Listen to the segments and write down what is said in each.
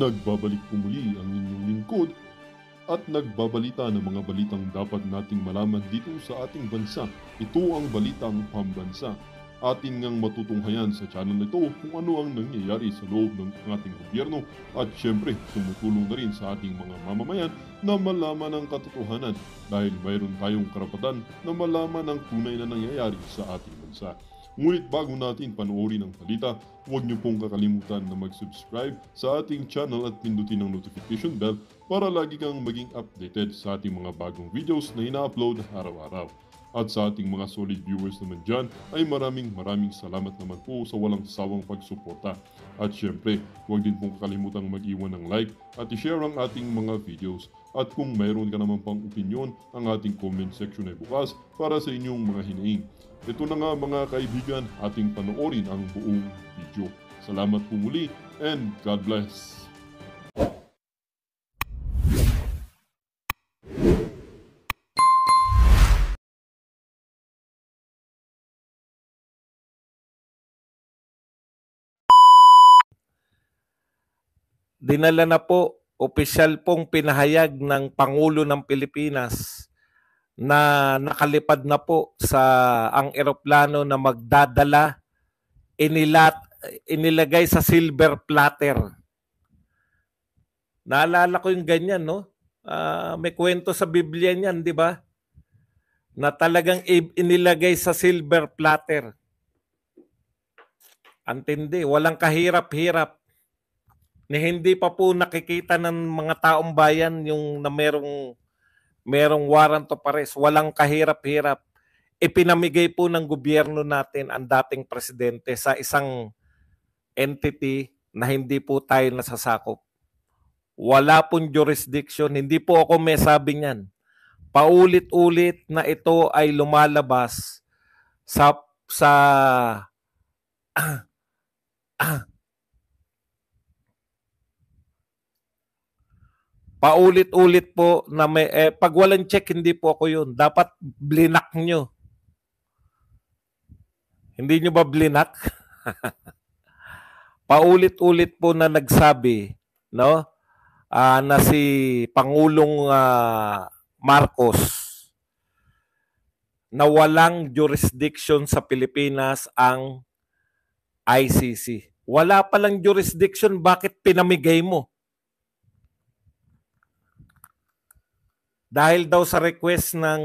Nagbabalik po muli ang inyong lingkod at nagbabalita ng mga balitang dapat nating malaman dito sa ating bansa. Ito ang Balitang Pambansa. Atin ngang matutunghayan sa channel na ito kung ano ang nangyayari sa loob ng ating gobyerno at syempre tumutulong na rin sa ating mga mamamayan na malaman ang katotohanan dahil mayroon tayong karapatan na malaman ang tunay na nangyayari sa ating bansa. Ngunit bago natin panoorin ang balita, huwag niyo pong kakalimutan na mag-subscribe sa ating channel at pindutin ang notification bell para lagi kang maging updated sa ating mga bagong videos na ina-upload araw-araw. At sa ating mga solid viewers naman dyan ay maraming salamat naman po sa walang sawang pagsuporta. At syempre, huwag din pong kakalimutan mag-iwan ng like at i-share ang ating mga videos. At kung mayroon ka naman pang opinion, ang ating comment section ay bukas para sa inyong mga hinaing. Ito na nga mga kaibigan, ating panoorin ang buong video. Salamat po muli and God bless! Dinala na po, opisyal pong pinahayag ng Pangulo ng Pilipinas na nakalipad na po sa ang eroplano na magdadala, inilagay sa silver platter. Naalala ko yung ganyan, no? May kwento sa Biblia niyan, di ba? Na talagang inilagay sa silver platter. Antindi, walang kahirap-hirap. Na hindi pa po nakikita ng mga taong bayan yung na merong warrant of arrest, walang kahirap-hirap. Ipinamigay po ng gobyerno natin ang dating presidente sa isang entity na hindi po tayo nasasakop. Wala pong jurisdiction, hindi po ako may sabi niyan. Paulit-ulit na ito ay lumalabas sa paulit-ulit po na may, pag walang check, hindi po ako yun. Dapat blinak nyo. Hindi nyo ba blinak? Paulit-ulit po na nagsabi, no? Na si Pangulong Marcos na walang jurisdiction sa Pilipinas ang ICC. Wala palang jurisdiction, bakit pinamigay mo? Dahil daw sa request ng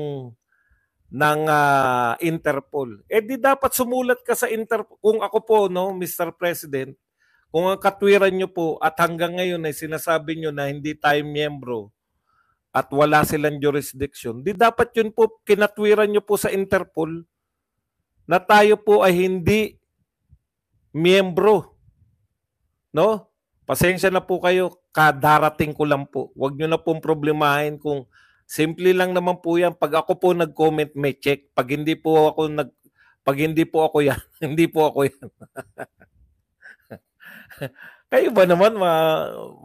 Interpol. Di dapat sumulat ka sa Interpol. Kung ako po, no, Mr. President, kung ang katwiran nyo po at hanggang ngayon ay sinasabi nyo na hindi tayo miyembro at wala silang jurisdiction, di dapat yun po kinatwiran nyo po sa Interpol na tayo po ay hindi miyembro. No? Pasensya na po kayo, kadarating ko lang po. Huwag nyo na pong problemahin kung simple lang naman po yan. Pag ako po nag-comment, may check. Pag hindi po ako yan, hindi po ako yan. Kayo ba naman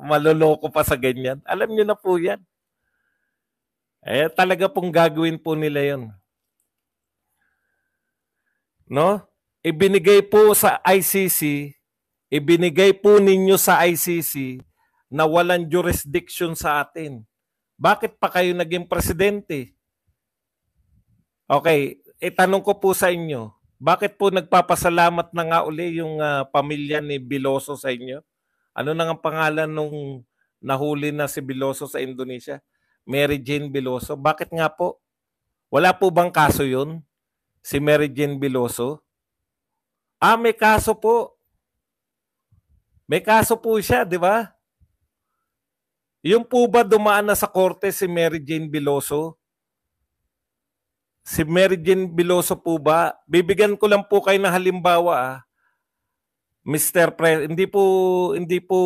maloloko pa sa ganyan? Alam niyo na po yan. Talaga pong gagawin po nila yun. No? Ibinigay po sa ICC, ibinigay po ninyo sa ICC na walang jurisdiction sa atin. Bakit pa kayo naging presidente? Okay, itanong ko po sa inyo, bakit po nagpapasalamat na nga uli yung pamilya ni Biloso sa inyo? Ano nang ang pangalan nung nahuli na si Biloso sa Indonesia? Mary Jane Biloso. Bakit nga po? Wala po bang kaso yun? Si Mary Jane Biloso? May kaso po. May kaso po siya, di ba? Yung po ba dumaan na sa korte si Mary Jane Biloso? Si Mary Jane Biloso po ba? Bibigyan ko lang po kayo ng halimbawa. Mr. President, hindi po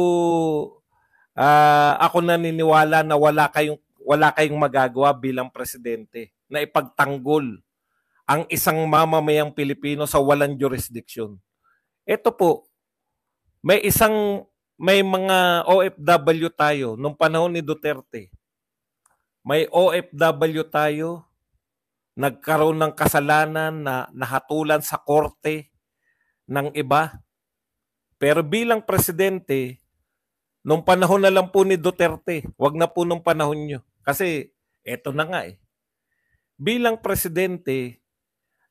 ako naniniwala na wala kayong magagawa bilang presidente na ipagtanggol ang isang mamamayang Pilipino sa walang jurisdiction. Ito po, may mga OFW tayo nung panahon ni Duterte. May OFW tayo, nagkaroon ng kasalanan na nahatulan sa korte ng iba. Pero bilang presidente, Nung panahon na lang po ni Duterte, wag na po nung panahon nyo. Kasi eto na nga eh. Bilang presidente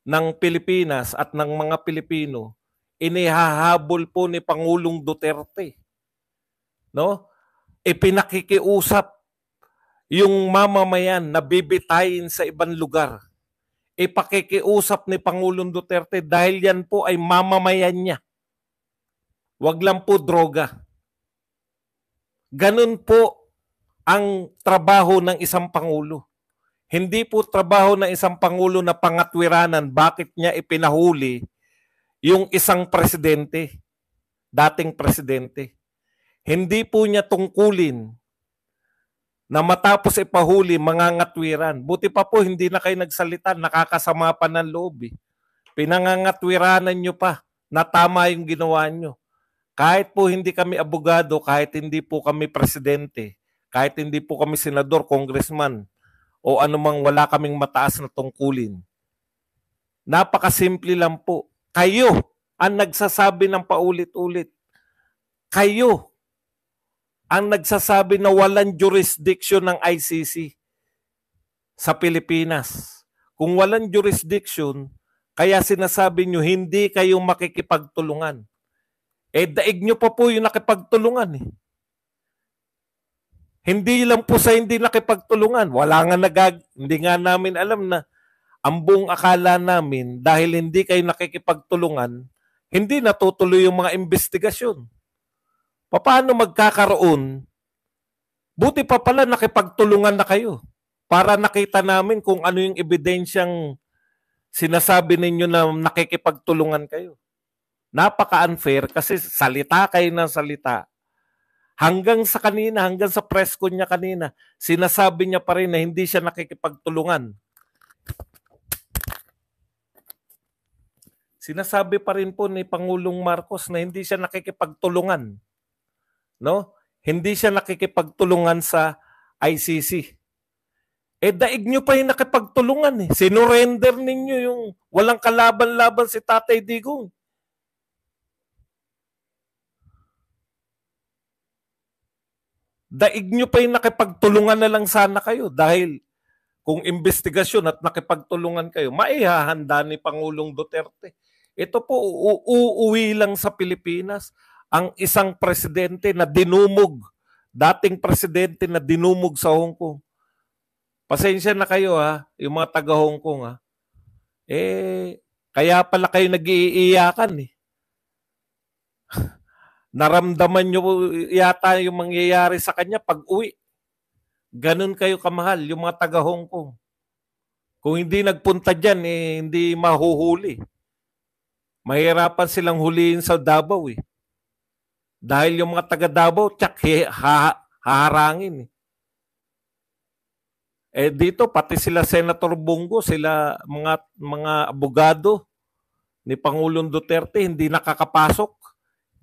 ng Pilipinas at ng mga Pilipino, inihahabol po ni Pangulong Duterte, no? Ipinakikiusap yung mamamayan na bibitayin sa ibang lugar. Ipakikiusap ni Pangulong Duterte dahil yan po ay mamamayan niya. Wag lang po droga. Ganun po ang trabaho ng isang Pangulo. Hindi po trabaho ng isang Pangulo na pangatwiranan bakit niya ipinahuli yung isang presidente, dating presidente. Hindi po niya tungkulin na matapos ipahuli mangangatwiran. Buti pa po hindi na kayo nagsalita, nakakasama pa ng loob. Pinangangatwiranan nyo pa na tama yung ginawa nyo. Kahit po hindi kami abogado, kahit hindi po kami presidente, kahit hindi po kami senador, congressman, o anumang wala kaming mataas na tungkulin. Napakasimple lang po. Kayo ang nagsasabi ng paulit-ulit. Kayo ang nagsasabi na walang jurisdiction ng ICC sa Pilipinas. Kung walang jurisdiction, kaya sinasabi nyo hindi kayo makikipagtulungan. Daig nyo pa po yung nakipagtulungan eh. Hindi lang po sa hindi nakipagtulungan. Hindi nga namin alam na ang buong akala namin dahil hindi kayo nakikipagtulungan, hindi natutuloy yung mga investigasyon. Paano magkakaroon? Buti pa pala nakipagtulungan na kayo para nakita namin kung ano yung ebidensyang sinasabi ninyo na nakikipagtulungan kayo. Napaka-unfair kasi salita kayo ng salita. Hanggang sa press con niya kanina, sinasabi niya pa rin na hindi siya nakikipagtulungan. Sinasabi pa rin po ni Pangulong Marcos na hindi siya nakikipagtulungan. No? Hindi siya nakikipagtulungan sa ICC. Daig nyo pa yung nakipagtulungan eh. Sinurrender ninyo yung walang kalaban-laban si Tatay Digong. Daig nyo pa yung nakipagtulungan na lang sana kayo dahil kung investigasyon at nakipagtulungan kayo, maihahanda ni Pangulong Duterte. Ito po, uuwi lang sa Pilipinas ang isang presidente na dinumog, dating presidente na dinumog sa Hong Kong. Pasensya na kayo ha, yung mga taga Hong Kong ha. Kaya pala kayo nag-iiyakan eh. Naramdaman nyo yata yung mangyayari sa kanya pag uwi. Ganun kayo kamahal, yung mga taga Hong Kong. Kung hindi nagpunta dyan, hindi mahuhuli. Mahirapan silang huliin sa Davao eh. Dahil yung mga taga Davao, haharangin eh. Dito, pati sila Senator Bongo, sila mga abogado ni Pangulong Duterte, hindi nakakapasok.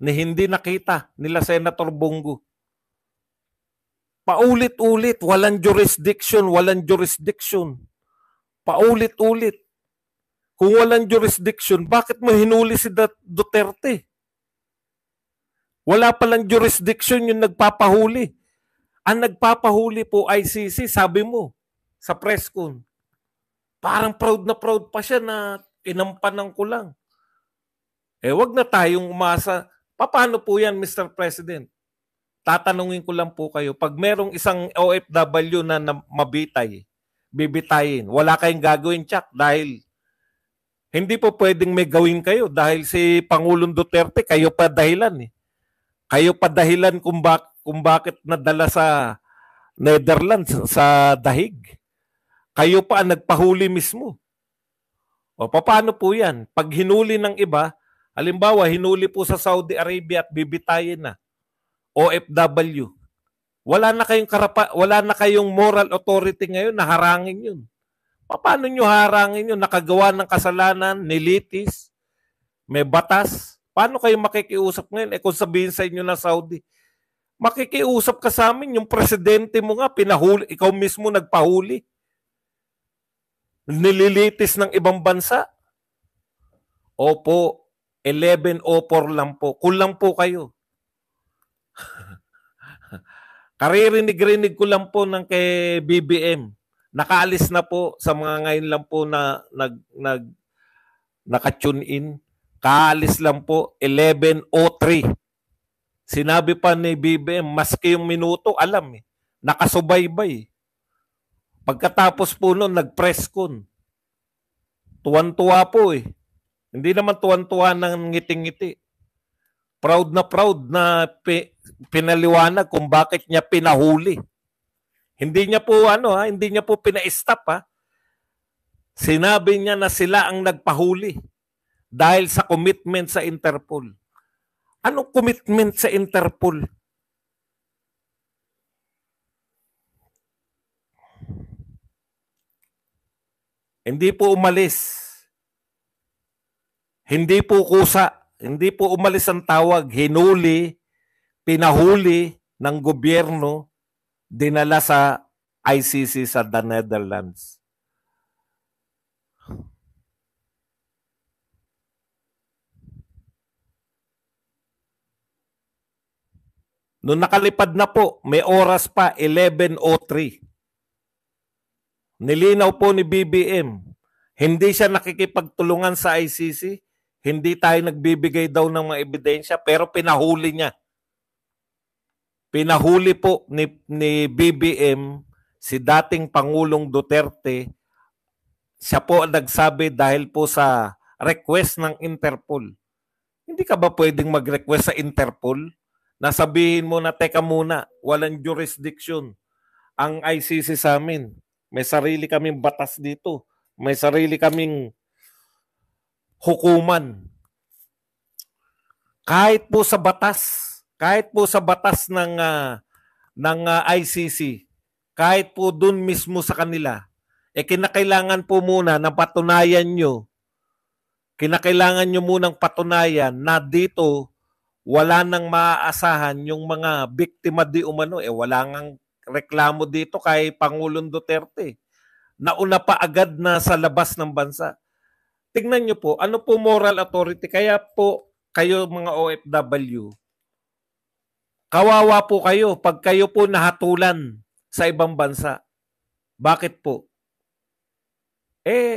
Hindi nakita nila Senator Bongo. Paulit-ulit, walang jurisdiction. Paulit-ulit. Kung walang jurisdiction, bakit mo hinuli si Duterte? Wala palang jurisdiction yung nagpapahuli. Ang nagpapahuli po ICC, sabi mo, sa press con. Parang proud na proud pa siya na inampanan ko lang. Wag na tayong umasa. Paano po yan, Mr. President? Tatanungin ko lang po kayo, pag merong isang OFW na mabitay, bibitayin, wala kayong gagawin, Chuck, dahil hindi po pwedeng may gawin kayo dahil si Pangulong Duterte, kayo pa dahilan eh. Kayo pa dahilan kung bakit nadala sa Netherlands, sa dahig. Kayo pa ang nagpahuli mismo. O paano po yan? Pag hinuli ng iba, halimbawa, hinuli po sa Saudi Arabia at bibitayin na, OFW. Wala na kayong moral authority ngayon na harangin yun. Paano nyo harangin yun? Nakagawa ng kasalanan, nilitis, may batas. Paano kayo makikiusap ngayon? Kung sabihin sa inyo na Saudi, makikiusap ka sa amin, yung presidente mo nga, pinahuli, ikaw mismo nagpahuli. Nililitis ng ibang bansa. Opo, 11:04 lang po. Kulang po kayo. Karirinig-rinig ko lang po ng kay BBM. Nakaalis na po sa mga ngayon lang po na naka-tune in. Kaalis lang po 11:03. Sinabi pa ni BBM, maski yung minuto, alam eh. Nakasubaybay. Pagkatapos po noon, nag-press con. Tuwan-tuwa po eh. Hindi naman tuwan-tuwa ng ngiting-ngiti. Proud na pinaliwanag kung bakit niya pinahuli. Hindi niya po hindi niya po pina-stop ha. Sinabi niya na sila ang nagpahuli dahil sa commitment sa Interpol. Anong commitment sa Interpol? Hindi po umalis. Hindi po kusa. Hindi po umalis ang tawag. Hinuli, pinahuli ng gobyerno, dinala sa ICC sa the Netherlands. Noong nakalipad na po, may oras pa, 11:03. Nilinaw po ni BBM, hindi siya nakikipagtulungan sa ICC, hindi tayo nagbibigay daw ng mga ebidensya, pero pinahuli niya. Pinahuli po ni BBM si dating Pangulong Duterte. Siya po ang nagsabi dahil po sa request ng Interpol. Hindi ka ba pwedeng mag-request sa Interpol? Nasabihin mo na, teka muna, walang jurisdiction ang ICC sa amin. May sarili kaming batas dito. May sarili kaming hukuman. Kahit po sa batas ng ICC, kahit po dun mismo sa kanila, kinakailangan po muna na patunayan nyo, munang patunayan na dito wala nang maaasahan yung mga biktima di umano. Wala ngang reklamo dito kay Pangulong Duterte. Nauna pa agad na sa labas ng bansa. Tingnan nyo po, ano po moral authority? Kaya po kayo mga OFW, kawawa po kayo pag kayo po nahatulan sa ibang bansa. Bakit po?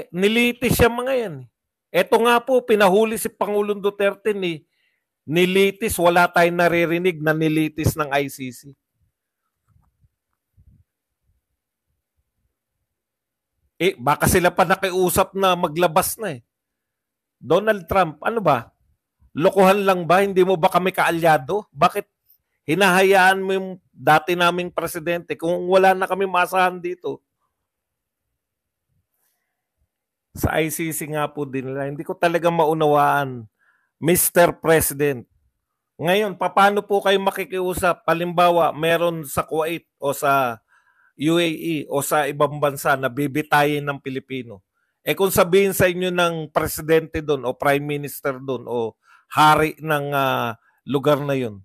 Nilitis siya mga yan. Eto nga po, pinahuli si Pangulong Duterte nilitis, wala tayong naririnig na nilitis ng ICC. Baka sila pa nakiusap na maglabas na eh. Donald Trump, ano ba? Lokohan lang ba? Hindi mo ba kami kaalyado? Bakit hinahayaan mo yung dati naming presidente kung wala na kami maasahan dito? Sa ICC nga po din nila. Hindi ko talaga maunawaan, Mr. President. Ngayon, paano po kayo makikiusap? Halimbawa, meron sa Kuwait o sa UAE o sa ibang bansa na bibitayin ng Pilipino. Kung sabihin sa inyo ng presidente doon o prime minister doon o hari ng lugar na yun,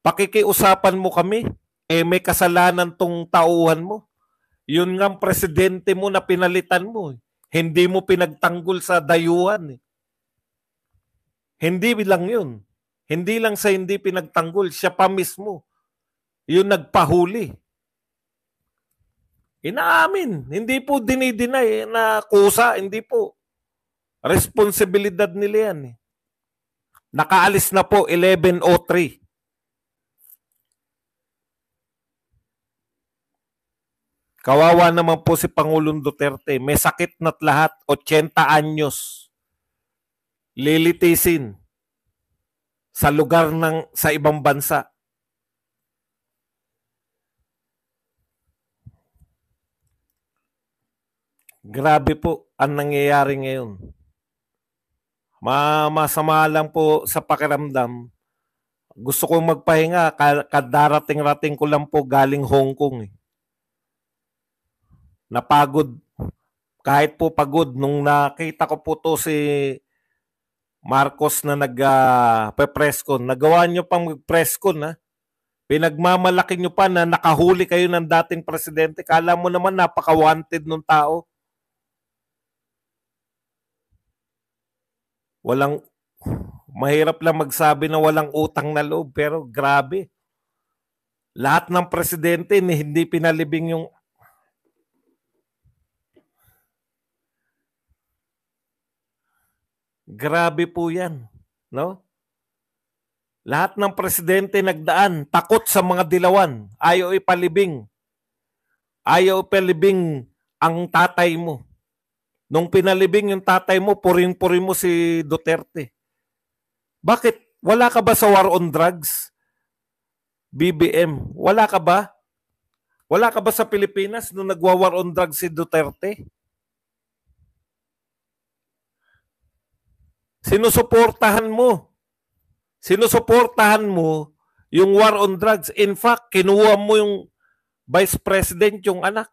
pakikiusapan mo kami, may kasalanan tong tauhan mo. Yun nga presidente mo na pinalitan mo. Hindi mo pinagtanggol sa dayuhan. Hindi lang yun. Hindi lang sa hindi pinagtanggol, siya pa mismo yung nagpahuli. Inaamin. Hindi po dinidinay na kusa. Hindi po. Responsibilidad nila yan. Nakaalis na po 11:03. Kawawa naman po si Pangulong Duterte. May sakit na't lahat. 80 anyos. Lilitisin sa lugar sa ibang bansa. Grabe po ang nangyayari ngayon. Masama lang po sa pakiramdam. Gusto kong magpahinga. Kadarating-rating ko lang po galing Hong Kong. Napagod. Kahit po pagod. Nung nakita ko po to si Marcos na nag-press con. Nagawa nyo pang mag-press con, ha? Pinagmamalaki nyo pa na nakahuli kayo ng dating presidente. Kala mo naman napaka-wanted nung tao. Mahirap lang magsabi na walang utang na loob, pero grabe. Lahat ng presidente ni hindi pinalibing yung grabe po yan, no? Lahat ng presidente nagdaan, takot sa mga dilawan, ayaw ipalibing. Ayaw ipalibing ang tatay mo. Nung pinalibing yung tatay mo, puring-puri mo si Duterte. Bakit? Wala ka ba sa war on drugs? BBM, wala ka ba? Wala ka ba sa Pilipinas nung nagwa-war on drugs si Duterte? Sinusuportahan mo. Sinusuportahan mo yung war on drugs. In fact, kinuha mo yung vice president, yung anak.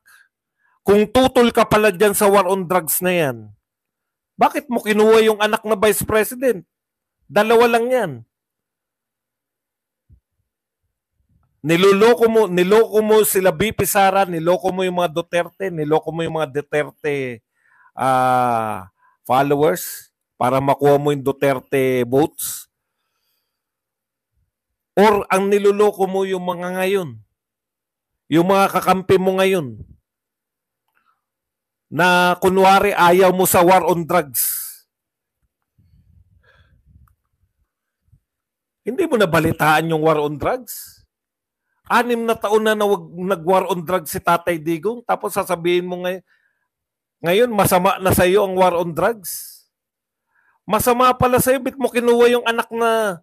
Kung tutol ka pala dyan sa war on drugs na yan, bakit mo kinuha yung anak na vice president? Dalawa lang yan. Niloko mo sila BP Sara, niloko mo yung mga Duterte, niloko mo yung mga Duterte followers para makuha mo yung Duterte votes. Or ang niloloko mo yung mga ngayon, yung mga kakampi mo ngayon, na kunwari ayaw mo sa war on drugs. Hindi mo nabalitaan yung war on drugs? 6 na taon na nag-war on drugs si Tatay Digong, tapos sasabihin mo ngayon masama na sa iyo ang war on drugs? Masama pala sa iyo, bit mo kinuha yung anak na...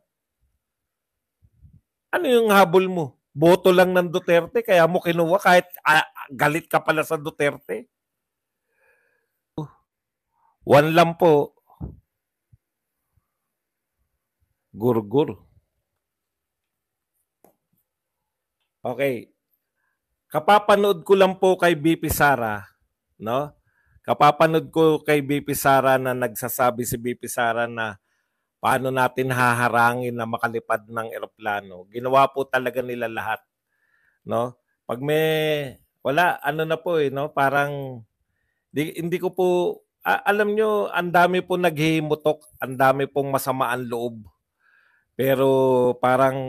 Ano yung habol mo? Boto lang ng Duterte, kaya mo kinuha kahit galit ka pala sa Duterte? One lang po. Gurgur. Okay. Kapapanood ko lang po kay BP Sara, no? Kapapanood ko kay BP Sara na nagsasabi si BP Sara na paano natin haharangin na makalipad ng eroplano. Ginawa po talaga nila lahat, no? Pag may wala ano na po no, parang hindi ko po alam nyo, ang dami po naghihimutok, ang dami pong masamaan loob. Pero parang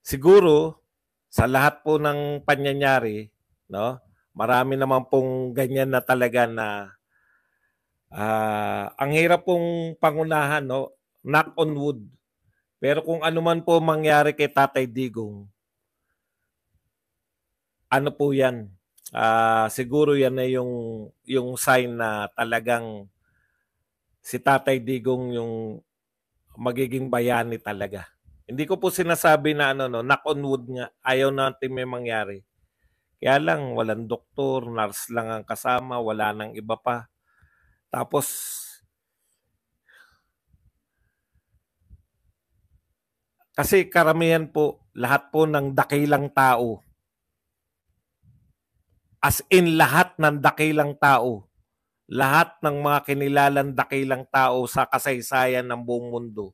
siguro sa lahat po ng pangyayari, no? Marami naman pong ganyan na talaga na ang hirap pong pangunahan, no? Knock on wood. Pero kung ano man po mangyari kay Tatay Digong, ano po yan? Siguro yan na yung sign na talagang si Tatay Digong yung magiging bayani talaga. Hindi ko po sinasabi na knock on wood nga, ayaw natin may mangyari. Kaya lang, walang doktor, nurse lang ang kasama, wala nang iba pa. Tapos, kasi karamihan po, lahat po ng dakilang tao, as in lahat ng dakilang tao, lahat ng mga kinilalang dakilang tao sa kasaysayan ng buong mundo,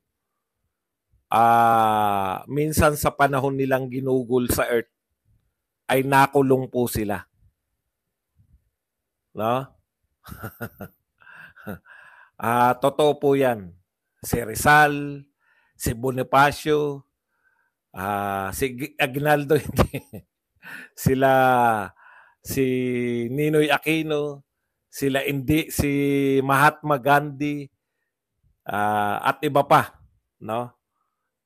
minsan sa panahon nilang ginugol sa earth, ay nakulong po sila. No? Totoo po yan. Si Rizal, si Bonifacio, si Aguinaldo, sila, si Ninoy Aquino, si Mahatma Gandhi, at iba pa, no?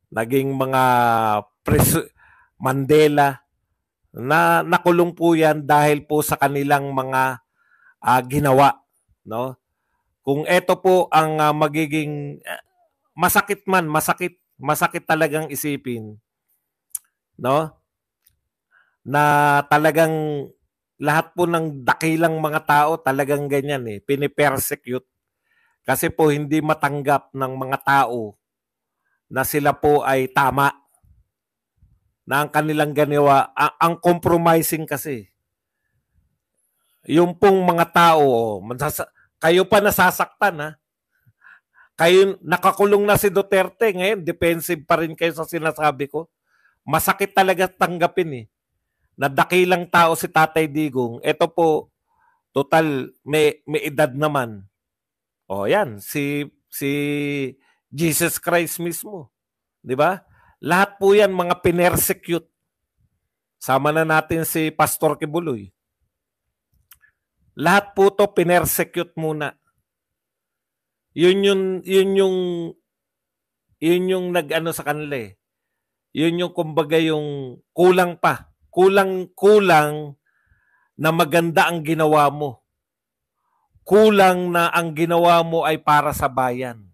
Naging mga Mandela, na nakulong po yan dahil po sa kanilang mga ginawa, no? Kung ito po ang magiging masakit talagang isipin, no? Na talagang lahat po ng dakilang mga tao talagang ganyan pinipersecute kasi po hindi matanggap ng mga tao na sila po ay tama, na ang kanilang ginawa, ang compromising kasi. Yung pong mga tao, kayo pa nasasaktan ha. Kayo, nakakulong na si Duterte, ngayon defensive pa rin kayo sa sinasabi ko. Masakit talaga tanggapin na dakilang tao si Tatay Digong. Ito po, total, may edad naman. O yan, si Jesus Christ mismo. Di ba? Lahat po yan mga pinersecute. Sama na natin si Pastor Kibuloy. Lahat po to pinersecute muna. Yun yung nag-ano sa kanila eh. Yun yung kumbaga yung kulang pa. Kulang na maganda ang ginawa mo. Kulang na ang ginawa mo ay para sa bayan.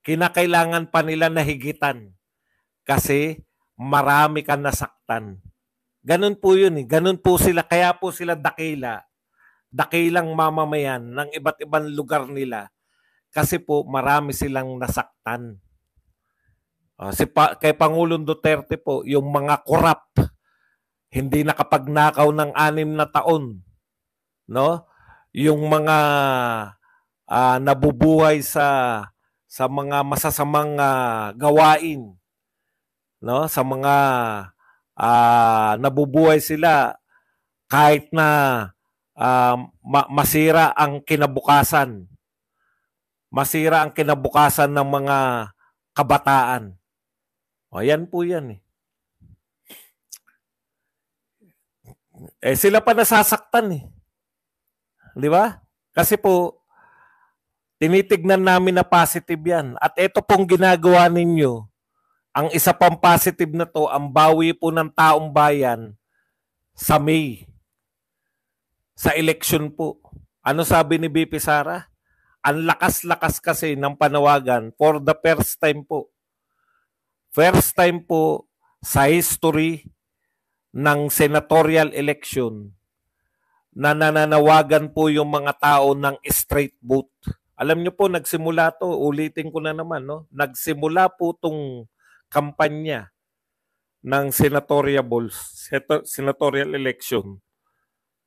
Kinakailangan pa nila na higitan kasi marami kang nasaktan. Ganun po yun eh. Ganun po sila. Kaya po sila dakilang mamamayan ng iba't ibang lugar nila kasi po marami silang nasaktan. Kay Pangulong Duterte po, yung mga korap, hindi nakapagnakaw ng 6 na taon. No? Yung mga nabubuhay sa mga masasamang gawain, no? Sa mga nabubuhay sila kahit na masira ang kinabukasan. Masira ang kinabukasan ng mga kabataan. O yan po yan eh. Sila pa nasasaktan eh. Di ba? Kasi po, tinitignan namin na positive yan. At ito pong ginagawa ninyo, ang isa pang positive na to, ang bawi po ng taong bayan sa May. Sa election po. Ano sabi ni BP Sara? Ang lakas-lakas kasi ng panawagan for the first time po. First time po sa history ng senatorial election na nananawagan po yung mga tao ng straight vote. Alam nyo po, nagsimula to, ulitin ko na naman, no? Nagsimula po tong kampanya ng senatorial election.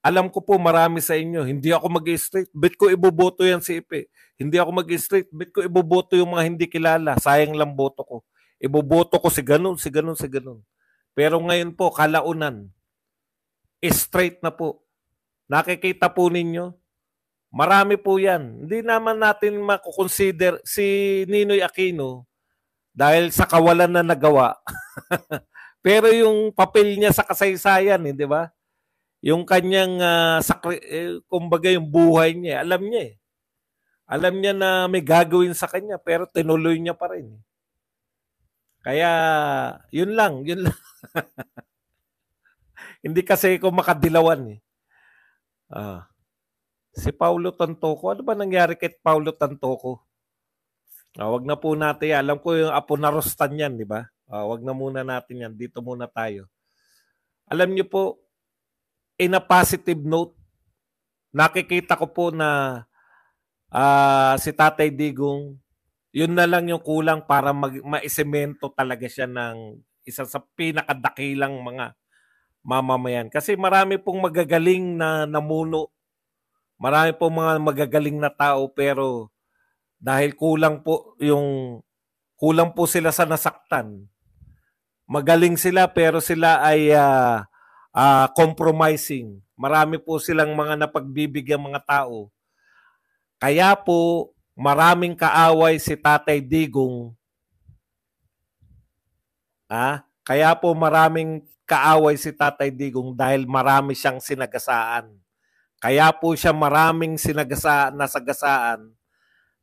Alam ko po marami sa inyo, hindi ako mag-straight, bet ko iboboto yan si Ipe. Hindi ako mag-straight, bet ko iboboto yung mga hindi kilala, sayang lang boto ko. Iboboto ko si ganun. Pero ngayon po, kalaunan, straight na po. Nakikita po ninyo, marami po yan. Hindi naman natin makukonsider si Ninoy Aquino dahil sa kawalan na nagawa. Pero yung papel niya sa kasaysayan, di ba? Yung kanyang, kumbaga yung buhay niya, alam niya eh. Alam niya na may gagawin sa kanya, pero tinuloy niya pa rin. Kaya, yun lang. Hindi kasi ko makadilawan eh. Si Paulo Tantoco, ano ba nangyari kay Paulo Tantoco? Wag na po natin yan. Alam ko yung apo na Rostan yan, di ba? Wag na muna natin yan. Dito muna tayo. Alam niyo po, in a positive note, nakikita ko po na si Tatay Digong, yun na lang yung kulang para maisemento talaga siya ng isa sa pinakadakilang mga mamamayan. Kasi marami pong magagaling na namuno. Marami pong mga magagaling na tao pero dahil kulang po sila sa nasaktan. Magaling sila pero sila ay compromising. Marami po silang mga napagbibigyan mga tao. Kaya po maraming kaaway si Tatay Digong. Kaya po maraming kaaway si Tatay Digong dahil marami siyang sinagasaan. Kaya po siya maraming nasagasaan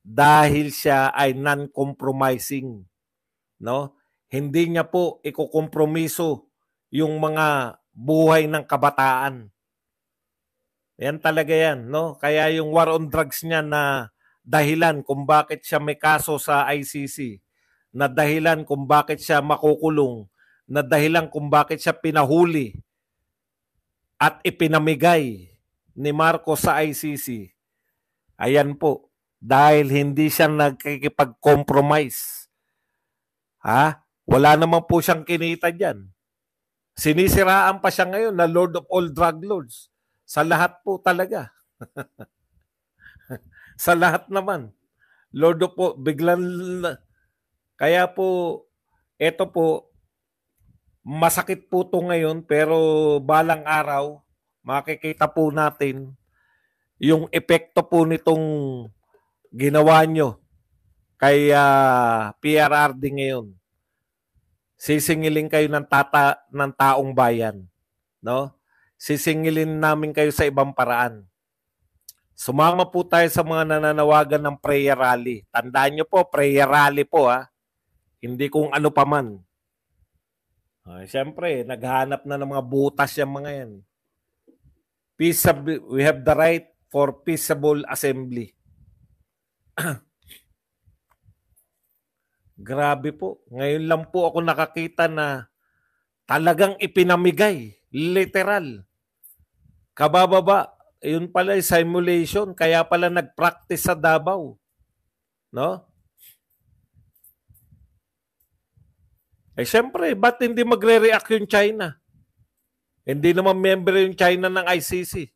dahil siya ay non-compromising. No? Hindi niya po ikukompromiso yung mga buhay ng kabataan. Yan talaga yan. No? Kaya yung war on drugs niya na dahilan kung bakit siya may kaso sa ICC, na dahilan kung bakit siya makukulong, na dahilan kung bakit siya pinahuli at ipinamigay ni Marcos sa ICC. Ayan po, dahil hindi siya nagkikipag-compromise. Wala naman po siyang kinita dyan. Sinisiraan pa siya ngayon na Lord of all drug lords. Sa lahat po talaga. Sa lahat naman. Lord of all, biglang. Kaya po, eto po, masakit po to ngayon pero balang araw, makikita po natin yung epekto po nitong ginawa nyo kay PRRD ngayon. sisingilin kayo ng taong bayan, no? Sisingilin namin kayo sa ibang paraan. Sumama po tayo sa mga nananawagan ng prayer rally. Tandaan nyo po, prayer rally po ha. Hindi kung ano pa man. Siyempre, naghahanap na ng mga butas yung mga yan. We have the right for peaceable assembly. Grabe po. Ngayon lang po ako nakakita na talagang ipinamigay. Literal. Kabababa. Yun pala simulation. Kaya pala nag-practice sa Davao. No? Siyempre, ba't hindi magre-react yung China? Hindi naman member yung China ng ICC.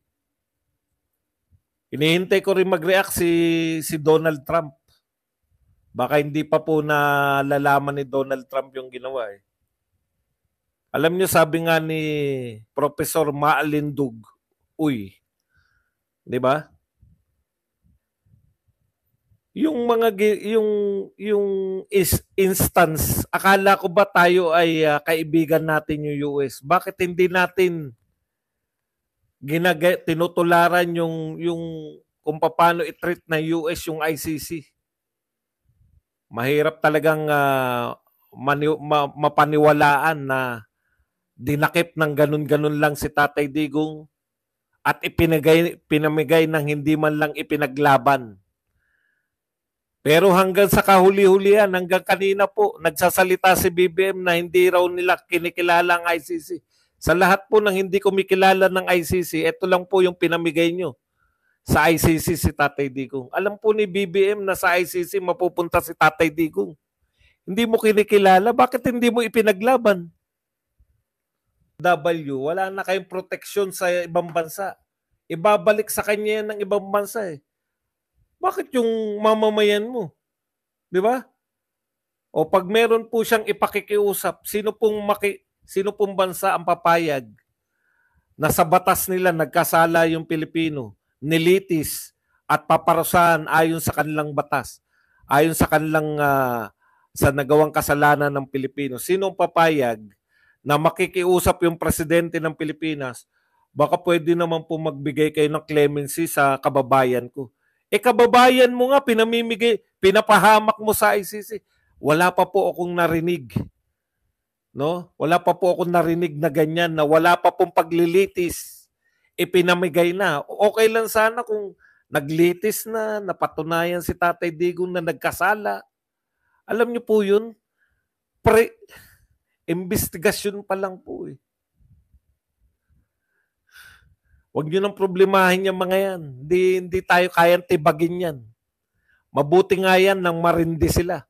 Inihintay ko rin mag-react si Donald Trump. Baka hindi pa po nalalaman ni Donald Trump yung ginawa eh. Alam niyo, sabi nga ni Professor Maalindug, di ba? Yung mga instance, akala ko ba tayo ay kaibigan natin yung US? Bakit hindi natin tinutularan yung kung paano i-treat ng US yung ICC? Mahirap talagang mapaniwalaan na dinakip ng ganun-ganun lang si Tatay Digong at pinamigay ng hindi man lang ipinaglaban. Pero hanggang sa kahuli-hulihan, hanggang kanina po, nagsasalita si BBM na hindi raw nila kinikilala ang ICC. Sa lahat po ng hindi kumikilala ng ICC, ito lang po yung pinamigay nyo sa ICC si Tatay Digong. Alam po ni BBM na sa ICC mapupunta si Tatay Digong. Hindi mo kinikilala, bakit hindi mo ipinaglaban? Wala na kayong proteksyon sa ibang bansa. Ibabalik sa kanya yan ng ibang bansa eh. Bakit yung mamamayan mo? Di ba? O pag meron po siyang ipakikiusap, sino pong bansa ang papayag na sa batas nila nagkasala yung Pilipino, nilitis at paparusahan ayon sa kanilang batas, ayon sa kanilang sa nagawang kasalanan ng Pilipino? Sino ang papayag na makikiusap yung presidente ng Pilipinas? Baka pwede naman po magbigay kayo ng clemency sa kababayan ko. Kababayan mo nga, pinapahamak mo sa ICC. Wala pa po akong narinig. No? Wala pa po akong narinig na ganyan, na wala pa pong paglilitis. Ipinamigay na. Okay lang sana kung naglitis na, napatunayan si Tatay Digong na nagkasala. Alam niyo po yun? Investigasyon pa lang po eh. Huwag nyo nang problemahin yung mga yan. Hindi tayo kayang tibagin yan. Mabuti nga yan nang marindi sila.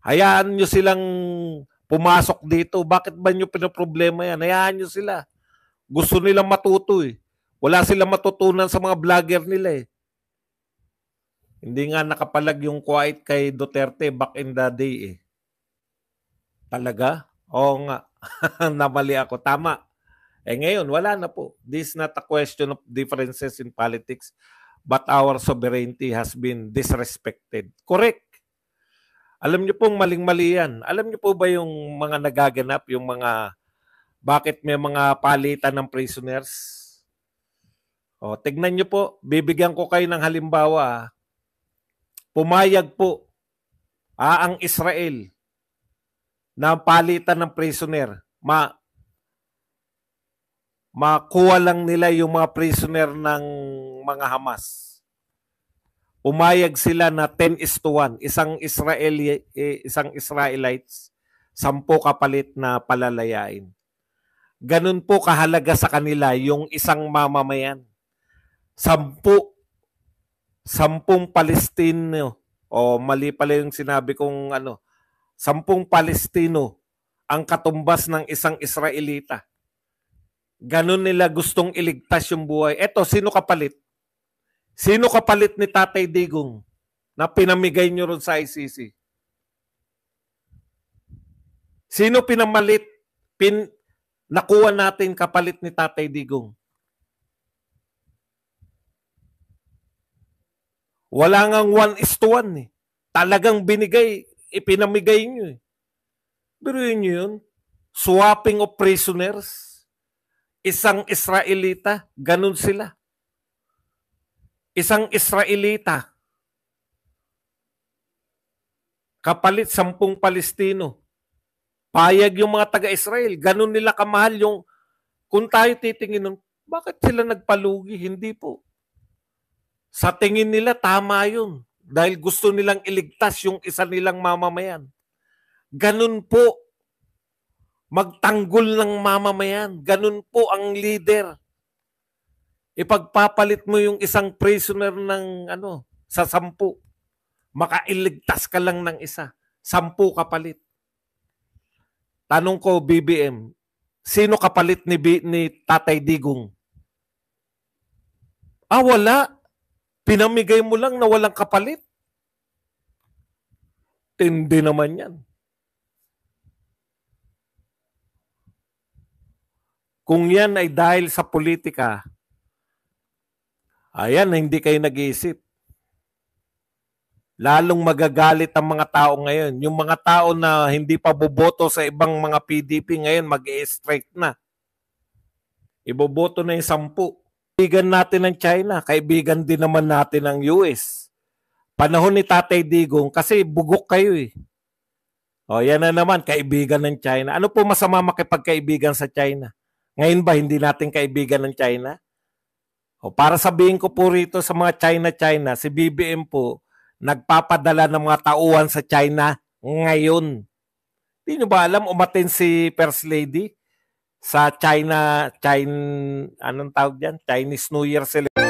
Hayaan nyo silang pumasok dito. Bakit ba nyo pinaproblema yan? Hayaan nyo sila. Gusto nilang matuto eh. Wala silang matutunan sa mga vlogger nila eh. Hindi nga nakapalag yung quiet kay Duterte back in the day eh. Talaga? Oo nga. Namali ako. Tama. Ngayon, wala na po. This is not a question of differences in politics, but our sovereignty has been disrespected. Correct. Alam niyo pong maling-mali yan. Alam niyo po ba yung mga nagaganap, yung mga, bakit may mga palitan ng prisoners? O, tignan niyo po, bibigyan ko kayo ng halimbawa. Pumayag po ang Israel na palitan ng prisoner. Makuha lang nila yung mga prisoner ng mga Hamas. Umayag sila na 10:1. Isang Israelites, 10 kapalit na palalayain. Ganun po kahalaga sa kanila yung isang mamamayan. 10 Palestino, o mali pala yung sinabi kong 10 Palestino ang katumbas ng isang Israelita. Ganun nila gustong iligtas yung buhay. Eto, sino kapalit? Sino kapalit ni Tatay Digong na pinamigay nyo ron sa ICC? Sino pinamalit? Nakuha natin kapalit ni Tatay Digong? Wala ngang 1:1 eh. Talagang binigay, ipinamigay nyo eh. Biruin nyo yun. Swapping of prisoners. Isang Israelita, ganun sila. Isang Israelita, kapalit 10 Palestino. Payag yung mga taga-Israel. Ganun nila kamahal yung, kung tayo titingin nun, bakit sila nagpalugi? Hindi po. Sa tingin nila, tama yun. Dahil gusto nilang iligtas yung isa nilang mamamayan. Ganun po. Magtanggol ng mamamayan. Ganun po ang leader. Ipagpapalit mo yung isang prisoner ng sa 10. Makailigtas ka lang ng isa. 10 kapalit. Tanong ko, BBM, sino kapalit ni Tatay Digong? Wala. Pinamigay mo lang na walang kapalit. Tindi naman yan. Kung yan ay dahil sa politika, ayan, hindi kayo nag-iisip. Lalong magagalit ang mga tao ngayon. Yung mga tao na hindi pa boboto sa ibang mga PDP ngayon, mag-i-strike na. Iboboto na yung 10. Kaibigan natin ng China, kaibigan din naman natin ng US. Panahon ni Tatay Digong, kasi bugok kayo eh. Yan na naman, kaibigan ng China. Ano po masama makipagkaibigan sa China? Ngayon ba hindi natin kaibigan ng China? Para sabihin ko po rito sa mga China, si BBM po, nagpapadala ng mga tauhan sa China ngayon. Hindi nyo ba alam, umatin si First Lady sa anong tawag dyan? Chinese New Year celebration.